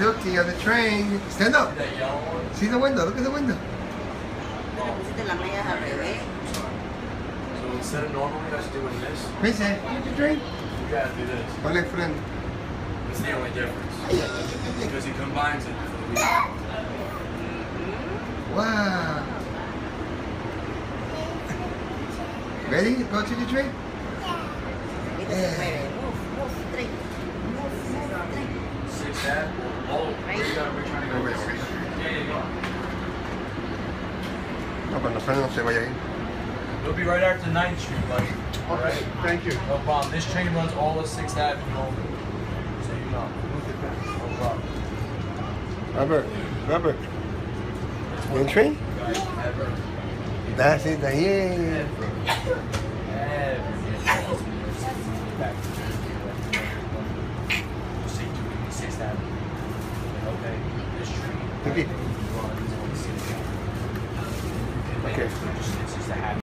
Tuki on the train. Stand up. That yellow one? See the window. Look at the window. Pusiste las mallas al revés. So instead of normally us doing this, Princess, did you drink? you gotta do this. Vale, friend. It's the only difference. Because he combines it for the week. Wow. Ready to go to the drink? Yeah. Move, drink. Move, drink. 6 that. Oh, we're trying to go. Yeah, go. No, cuando freno no se vaya ahí. It'll be right after 9th Street, buddy. Okay, thank you. No problem. This train runs all of 6th Avenue over. So you know. No problem. Robert. You in train? That's it, yeah. Okay. Okay.